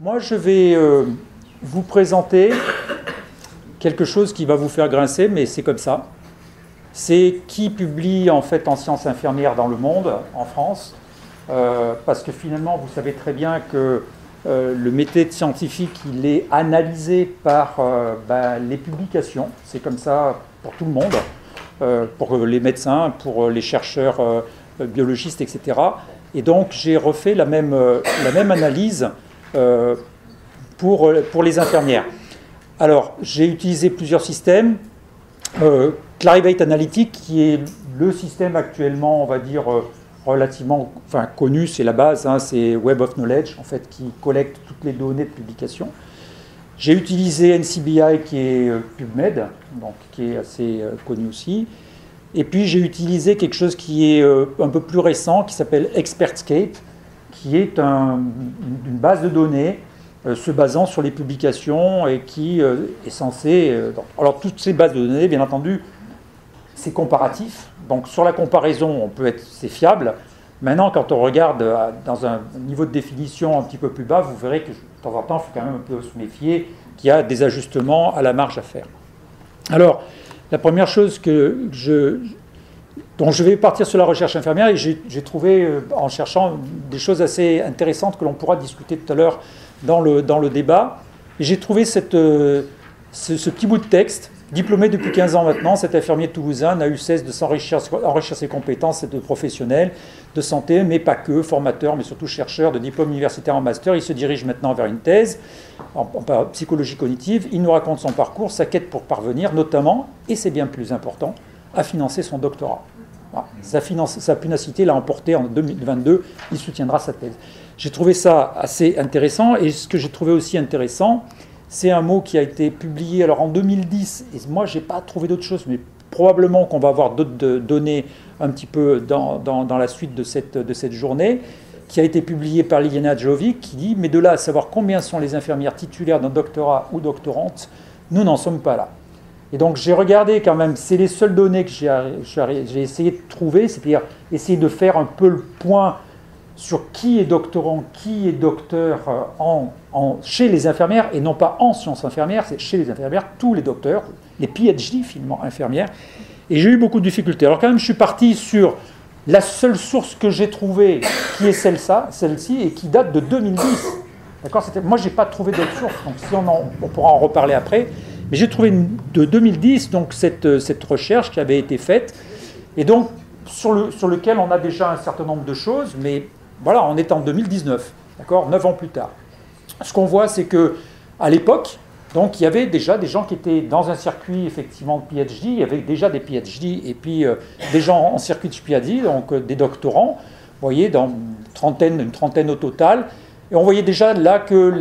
Moi, je vais vous présenter quelque chose qui va vous faire grincer, mais c'est comme ça. C'est qui publie en fait en sciences infirmières dans le monde, en France, parce que finalement, vous savez très bien que le métier scientifique, il est analysé par les publications. C'est comme ça pour tout le monde, pour les médecins, pour les chercheurs biologistes, etc. Et donc, j'ai refait la même analyse pour les infirmières. Alors, j'ai utilisé plusieurs systèmes. Clarivate Analytics, qui est le système actuellement, on va dire, relativement connu, c'est la base, hein, c'est Web of Knowledge, en fait, qui collecte toutes les données de publication. J'ai utilisé NCBI, qui est PubMed, donc, qui est assez connu aussi. Et puis, j'ai utilisé quelque chose qui est un peu plus récent, qui s'appelle ExpertScape, qui est une base de données se basant sur les publications et qui est censé... alors, toutes ces bases de données, bien entendu, c'est comparatif. Donc, sur la comparaison, c'est fiable. Maintenant, quand on regarde dans un niveau de définition un petit peu plus bas, vous verrez que de temps en temps, il faut quand même un peu se méfier qu'il y a des ajustements à la marge à faire. Alors, la première chose dont je vais partir sur la recherche infirmière, et j'ai trouvé, en cherchant, des choses assez intéressantes que l'on pourra discuter tout à l'heure dans le débat. Et j'ai trouvé ce petit bout de texte. Diplômé depuis 15 ans maintenant, cet infirmier toulousain n'a eu cesse de enrichir ses compétences de professionnel de santé, mais pas que, formateur, mais surtout chercheur de diplôme universitaire en master. Il se dirige maintenant vers une thèse en psychologie cognitive. Il nous raconte son parcours, sa quête pour parvenir, notamment, et c'est bien plus important, à financer son doctorat. Voilà. Sa punacité l'a emporté en 2022, il soutiendra sa thèse. J'ai trouvé ça assez intéressant, et ce que j'ai trouvé aussi intéressant, c'est un mot qui a été publié alors en 2010, et moi je n'ai pas trouvé d'autre chose, mais probablement qu'on va avoir d'autres données un petit peu dans la suite de cette journée, qui a été publié par Liliana Jovic, qui dit « Mais de là à savoir combien sont les infirmières titulaires d'un doctorat ou doctorantes, nous n'en sommes pas là. » Et donc j'ai regardé quand même, c'est les seules données que j'ai essayé de trouver, c'est-à-dire essayer de faire un peu le point sur qui est doctorant, qui est docteur chez les infirmières, et non pas en sciences infirmières, c'est chez les infirmières, tous les docteurs, les PhD finalement infirmières, et j'ai eu beaucoup de difficultés. Alors quand même, je suis parti sur la seule source que j'ai trouvée, qui est celle-ci, et qui date de 2010. D'accord ? Moi, je n'ai pas trouvé d'autres sources, donc si on pourra en reparler après, mais j'ai trouvé de 2010 donc cette recherche qui avait été faite, et donc sur lequel on a déjà un certain nombre de choses, mais voilà, on est en 2019, d'accord, 9 ans plus tard. Ce qu'on voit, c'est qu'à l'époque, donc, il y avait déjà des gens qui étaient dans un circuit effectivement de PhD, il y avait déjà des PhD et puis des gens en circuit de PhD, donc des doctorants, vous voyez, dans une trentaine au total. Et on voyait déjà là que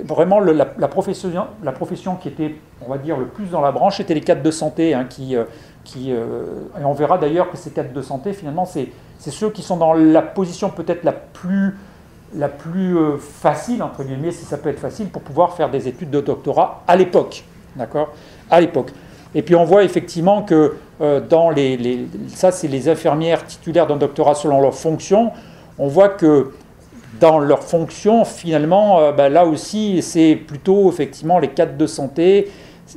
vraiment la profession qui était, on va dire, le plus dans la branche, c'était les cadres de santé, hein, et on verra d'ailleurs que ces cadres de santé, finalement, c'est ceux qui sont dans la position peut-être la plus facile, entre guillemets, si ça peut être facile, pour pouvoir faire des études de doctorat à l'époque. D'accord ? À l'époque. Et puis on voit effectivement que ça, c'est les infirmières titulaires d'un doctorat selon leur fonction. On voit que dans leur fonction, finalement, là aussi, c'est plutôt effectivement les cadres de santé.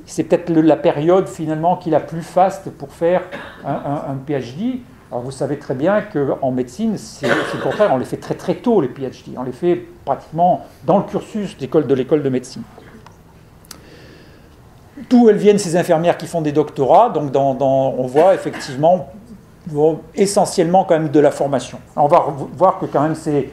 C'est peut-être la période finalement qui est la plus faste pour faire un PhD. Alors vous savez très bien qu'en médecine, c'est le contraire, on les fait très très tôt les PhD. On les fait pratiquement dans le cursus de l'école de médecine. D'où elles viennent ces infirmières qui font des doctorats. Donc on voit effectivement essentiellement quand même de la formation. Alors on va voir que quand même c'est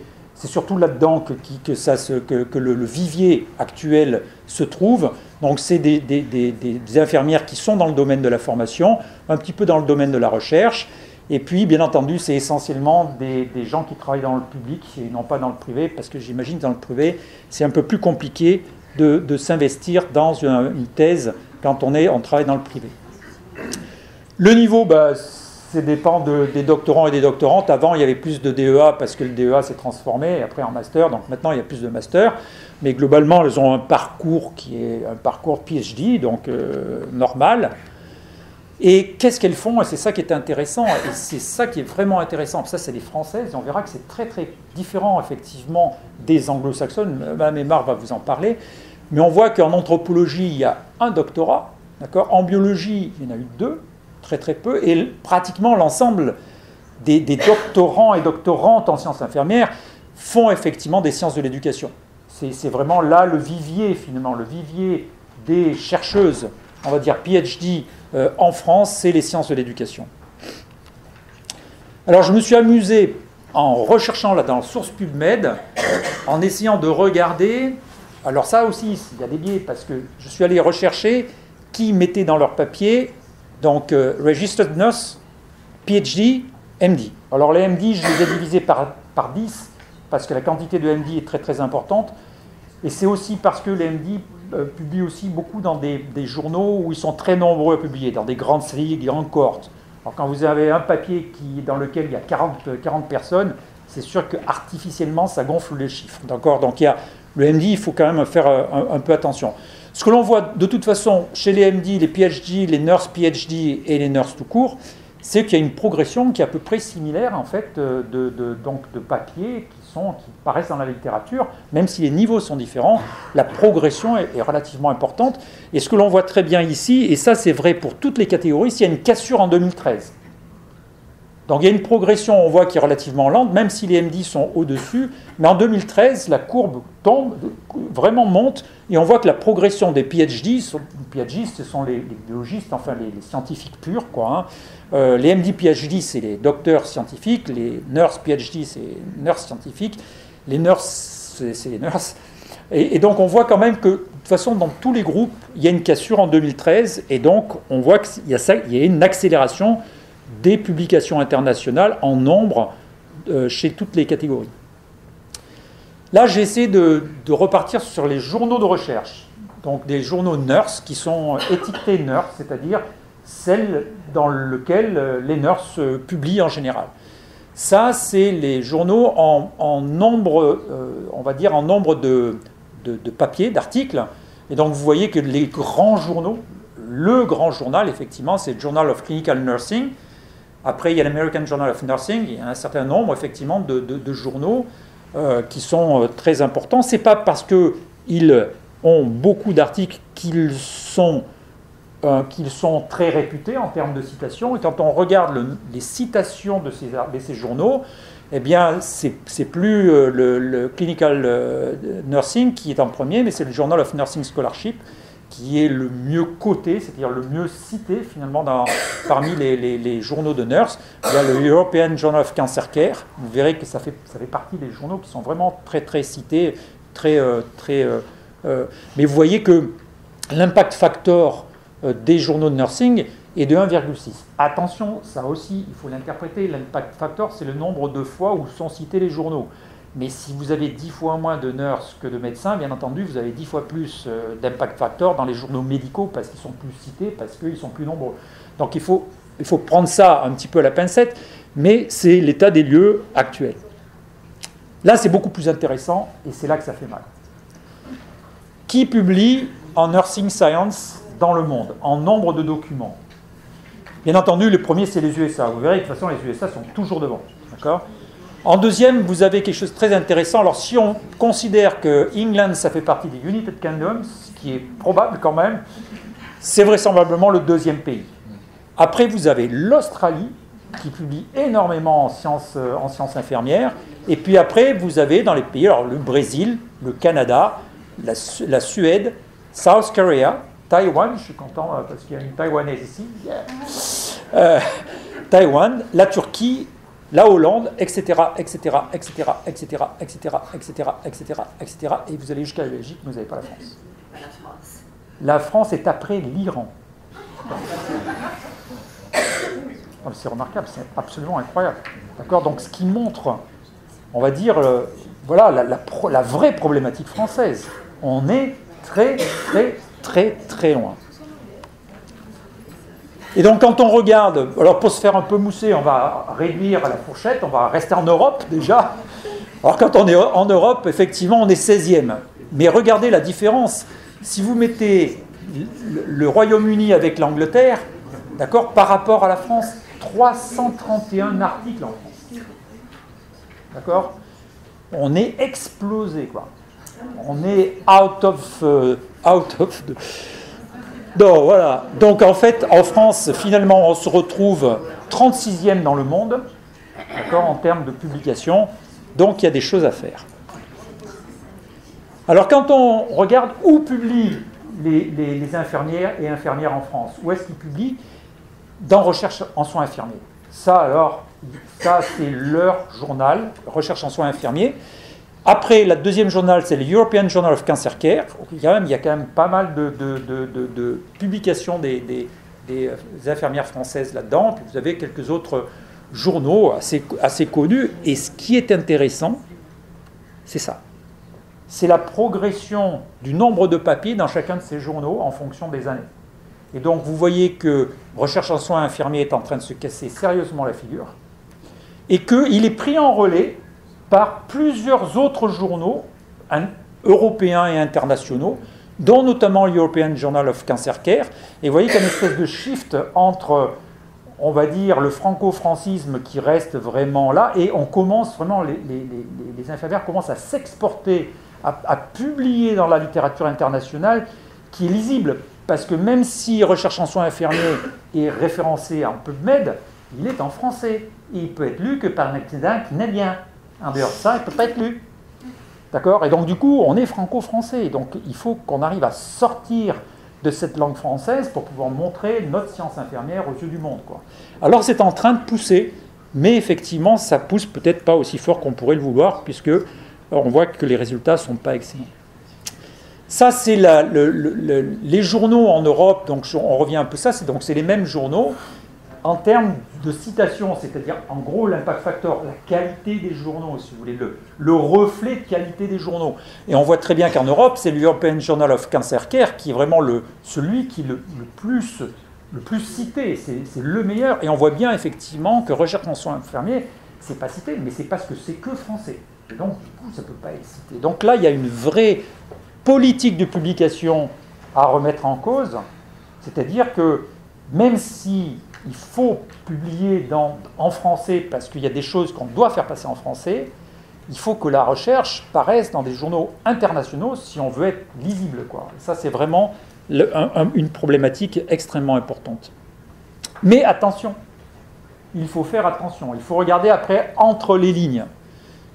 surtout là-dedans que le vivier actuel se trouve. Donc c'est des infirmières qui sont dans le domaine de la formation, un petit peu dans le domaine de la recherche. Et puis, bien entendu, c'est essentiellement des gens qui travaillent dans le public et non pas dans le privé, parce que j'imagine que dans le privé, c'est un peu plus compliqué de s'investir dans une thèse quand on travaille dans le privé. Le niveau, ça dépend des doctorants et des doctorantes. Avant, il y avait plus de DEA parce que le DEA s'est transformé, et après en master, donc maintenant il y a plus de master. Mais globalement, elles ont un parcours qui est un parcours PhD, donc normal. Et qu'est-ce qu'elles font? Et c'est ça qui est intéressant, et c'est ça qui est vraiment intéressant. Ça, c'est les Françaises, et on verra que c'est très très différent, effectivement, des anglo-saxonnes. Mme Aymar va vous en parler. Mais on voit qu'en anthropologie, il y a un doctorat, d'accord? En biologie, il y en a eu 2, très très peu, et pratiquement l'ensemble des doctorants et doctorantes en sciences infirmières font effectivement des sciences de l'éducation. C'est vraiment là le vivier, finalement, le vivier des chercheuses, on va dire PhD en France, c'est les sciences de l'éducation. Alors je me suis amusé en recherchant là dans source PubMed, en essayant de regarder, alors ça aussi il y a des biais, parce que je suis allé rechercher qui mettait dans leur papier, donc Registered Nurse, PhD, MD. Alors les MD, je les ai divisés par 10, parce que la quantité de MD est très très importante, et c'est aussi parce que les MD publient aussi beaucoup dans des journaux où ils sont très nombreux à publier, dans des grandes séries, des grandes cohortes. Alors quand vous avez un papier dans lequel il y a 40 personnes, c'est sûr qu'artificiellement, ça gonfle les chiffres. D'accord? Donc le MD, il faut quand même faire un peu attention. Ce que l'on voit de toute façon chez les MD, les PhD, les nurses PhD et les nurses tout court, c'est qu'il y a une progression qui est à peu près similaire en fait, donc de papiers qui paraissent dans la littérature, même si les niveaux sont différents, la progression est relativement importante. Et ce que l'on voit très bien ici, et ça c'est vrai pour toutes les catégories, c'est qu'il y a une cassure en 2013. Donc il y a une progression, on voit, qui est relativement lente, même si les MD sont au-dessus, mais en 2013, la courbe tombe, vraiment monte, et on voit que la progression des PhD, ce sont les biologistes, enfin les scientifiques purs, quoi, hein. Les MD PhD, c'est les docteurs scientifiques, les nurses PhD, c'est les nurses scientifiques, les nurses, c'est les nurses. Et donc on voit quand même que, de toute façon, dans tous les groupes, il y a une cassure en 2013, et donc on voit qu'il y a une accélération des publications internationales en nombre chez toutes les catégories. Là, j'ai essayé de repartir sur les journaux de recherche, donc des journaux nurses qui sont étiquetés nurses, c'est-à-dire celles dans lesquelles les nurses publient en général. Ça, c'est les journaux en nombre, on va dire en nombre de papiers, d'articles. Et donc, vous voyez que les grands journaux, le grand journal, effectivement, c'est le Journal of Clinical Nursing. Après, il y a l'American Journal of Nursing. Il y a un certain nombre, effectivement, de journaux qui sont très importants. Ce n'est pas parce qu'ils ont beaucoup d'articles qu'ils sont très réputés en termes de citations. Et quand on regarde les citations de ces journaux, eh bien, c'est plus le Clinical Nursing qui est en premier, mais c'est le Journal of Nursing Scholarship qui est le mieux coté, c'est-à-dire le mieux cité finalement parmi les journaux de nurses. Il y a le European Journal of Cancer Care. Vous verrez que ça fait partie des journaux qui sont vraiment très très cités, mais vous voyez que l'impact factor des journaux de nursing est de 1,6. Attention, ça aussi, il faut l'interpréter. L'impact factor, c'est le nombre de fois où sont cités les journaux. Mais si vous avez 10 fois moins de nurses que de médecins, bien entendu, vous avez 10 fois plus d'impact factor dans les journaux médicaux parce qu'ils sont plus cités, parce qu'ils sont plus nombreux. Donc il faut prendre ça un petit peu à la pincette, mais c'est l'état des lieux actuel. Là, c'est beaucoup plus intéressant et c'est là que ça fait mal. Qui publie en nursing science dans le monde, en nombre de documents? Bien entendu, le premier, c'est les USA. Vous verrez que de toute façon, les USA sont toujours devant. D'accord ? En deuxième, vous avez quelque chose de très intéressant. Alors, si on considère que England, ça fait partie des United Kingdoms, ce qui est probable quand même, c'est vraisemblablement le deuxième pays. Après, vous avez l'Australie, qui publie énormément en sciences infirmières. Et puis après, vous avez dans les pays, alors le Brésil, le Canada, la Suède, South Korea, Taïwan, je suis content parce qu'il y a une Taïwanaise ici, Taïwan, la Turquie, la Hollande, etc., etc., etc., etc., etc., etc., etc., etc., et vous allez jusqu'à la Belgique, mais vous n'avez pas la France. La France. La France est après l'Iran. C'est remarquable, c'est absolument incroyable. D'accord ? Donc ce qui montre, on va dire, voilà, la vraie problématique française. On est très, très, très, très loin. Et donc quand on regarde, alors pour se faire un peu mousser, on va réduire la fourchette, on va rester en Europe déjà. Alors quand on est en Europe, effectivement, on est 16e. Mais regardez la différence. Si vous mettez le Royaume-Uni avec l'Angleterre, D'accord? Par rapport à la France, 331 articles en France. D'accord? On est explosé, quoi. On est out of non, voilà. Donc en fait, en France, finalement, on se retrouve 36e dans le monde, d'accord, en termes de publication. Donc il y a des choses à faire. Alors quand on regarde où publient les infirmières et infirmières en France, où est-ce qu'ils publient? Dans Recherche en soins infirmiers. Ça c'est leur journal, Recherche en soins infirmiers. Après, la deuxième journal, c'est le European Journal of Cancer Care. Il y a quand même pas mal de publications des infirmières françaises là-dedans. Puis vous avez quelques autres journaux assez connus. Et ce qui est intéressant, c'est ça. C'est la progression du nombre de papiers dans chacun de ces journaux en fonction des années. Et donc, vous voyez que Recherche en soins infirmiers est en train de se casser sérieusement la figure et qu'il est pris en relais par plusieurs autres journaux européens et internationaux, dont notamment l'European Journal of Cancer Care. Et vous voyez qu'il y a une espèce de shift entre, on va dire, le franco-francisme qui reste vraiment là, et on commence vraiment, les infirmières commencent à s'exporter, à publier dans la littérature internationale qui est lisible. Parce que même si Recherche en soins infirmiers est référencé en PubMed, il est en français. Et il peut être lu que par un écrivain qui n'est bien. En dehors de ça, il ne peut pas être lu. D'accord? Et donc, du coup, on est franco-français. Donc, il faut qu'on arrive à sortir de cette langue française pour pouvoir montrer notre science infirmière aux yeux du monde, quoi. Alors, c'est en train de pousser, mais effectivement, ça pousse peut-être pas aussi fort qu'on pourrait le vouloir, puisque on voit que les résultats ne sont pas excellents. Ça, c'est les journaux en Europe, donc on revient un peu à ça, c'est les mêmes journaux en termes de citation, c'est-à-dire en gros l'impact factor, la qualité des journaux, si vous voulez, le reflet de qualité des journaux. Et on voit très bien qu'en Europe, c'est l'European Journal of Cancer Care qui est vraiment celui qui est le plus cité, c'est le meilleur. Et on voit bien effectivement que Recherche en soins infirmiers, c'est pas cité, mais c'est parce que c'est que français. Et donc, du coup, ça ne peut pas être cité. Donc là, il y a une vraie politique de publication à remettre en cause, c'est-à-dire que même si il faut publier en français parce qu'il y a des choses qu'on doit faire passer en français, il faut que la recherche paraisse dans des journaux internationaux si on veut être lisible, quoi. Ça, c'est vraiment une problématique extrêmement importante. Mais attention, il faut faire attention, il faut regarder après entre les lignes.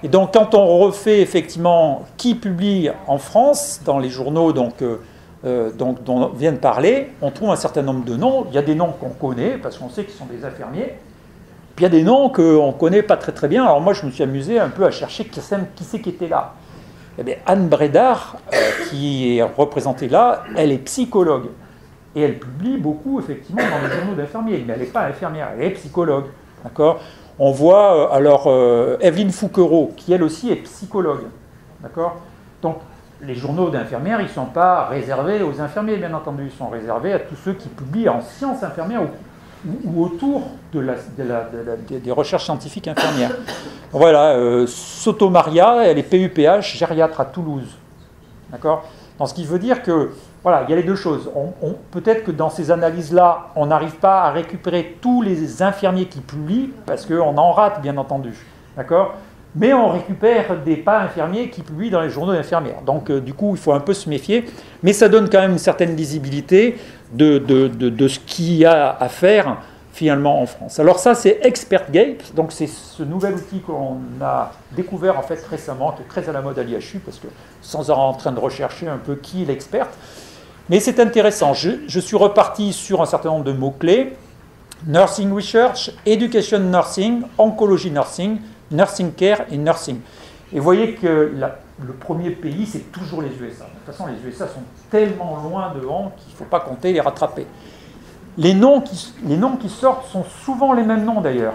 Et donc, quand on refait effectivement qui publie en France, dans les journaux dont on vient de parler, on trouve un certain nombre de noms. Il y a des noms qu'on connaît, parce qu'on sait qu'ils sont des infirmiers. Puis il y a des noms qu'on ne connaît pas très très bien. Alors moi, je me suis amusé un peu à chercher qui c'est qui était là. Eh bien, Anne Bredard, qui est représentée là, elle est psychologue. Et elle publie beaucoup, effectivement, dans les journaux d'infirmiers. Mais elle n'est pas infirmière, elle est psychologue. D'accord ? On voit Evelyne Fouquereau, qui elle aussi est psychologue. D'accord ? Donc, les journaux d'infirmières, ils ne sont pas réservés aux infirmiers, bien entendu. Ils sont réservés à tous ceux qui publient en sciences infirmières ou autour des recherches scientifiques infirmières. Donc, voilà, Sotomaria, elle est PUPH, gériatre à Toulouse. D'accord ? Donc, ce qui veut dire que, voilà, il y a les deux choses. Peut-être que dans ces analyses-là, on n'arrive pas à récupérer tous les infirmiers qui publient, parce qu'on en rate, bien entendu. D'accord ? Mais on récupère des pas infirmiers qui publient dans les journaux d'infirmières. Donc, du coup, il faut un peu se méfier. Mais ça donne quand même une certaine lisibilité de ce qu'il y a à faire, finalement, en France. Alors ça, c'est ExpertGate. Donc, c'est ce nouvel outil qu'on a découvert, en fait, récemment, qui est très à la mode à l'IHU, parce que sans être en train de rechercher un peu qui est l'experte. Mais c'est intéressant. Je suis reparti sur un certain nombre de mots-clés. Nursing Research, Education Nursing, Oncology Nursing, Nursing Care et Nursing. Et vous voyez que le premier pays, c'est toujours les USA. De toute façon, les USA sont tellement loin devant qu'il ne faut pas compter les rattraper. Les noms qui sortent sont souvent les mêmes noms d'ailleurs.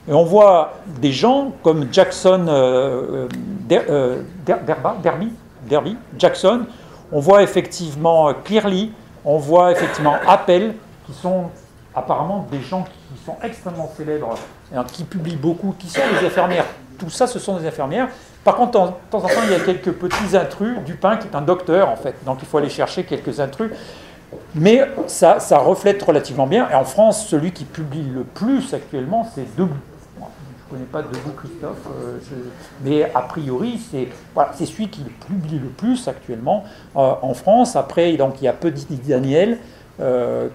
Et on voit des gens comme Jackson Derby, Jackson. On voit effectivement Clearly, on voit effectivement Appel, qui sont apparemment des gens qui sont extrêmement célèbres, qui publient beaucoup, qui sont des infirmières. Tout ça, ce sont des infirmières. Par contre, de temps en temps, il y a quelques petits intrus. Dupin, qui est un docteur, en fait. Donc, il faut aller chercher quelques intrus. Mais ça reflète relativement bien. Et en France, celui qui publie le plus actuellement, c'est Debout. Je ne connais pas Debout, Christophe, mais a priori, c'est celui qui publie le plus actuellement en France. Après, donc, il y a Petit Daniel,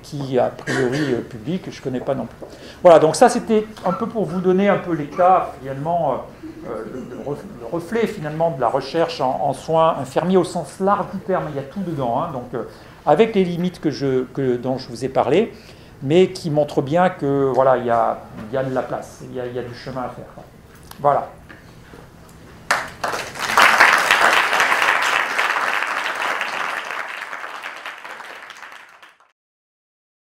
qui a priori publie, que je ne connais pas non plus. Voilà, donc ça c'était un peu pour vous donner un peu l'état, finalement, le reflet finalement de la recherche en soins infirmiers au sens large du terme. Il y a tout dedans, hein, donc avec les limites dont je vous ai parlé, mais qui montrent bien que voilà, il y a de la place, il y a du chemin à faire. Voilà.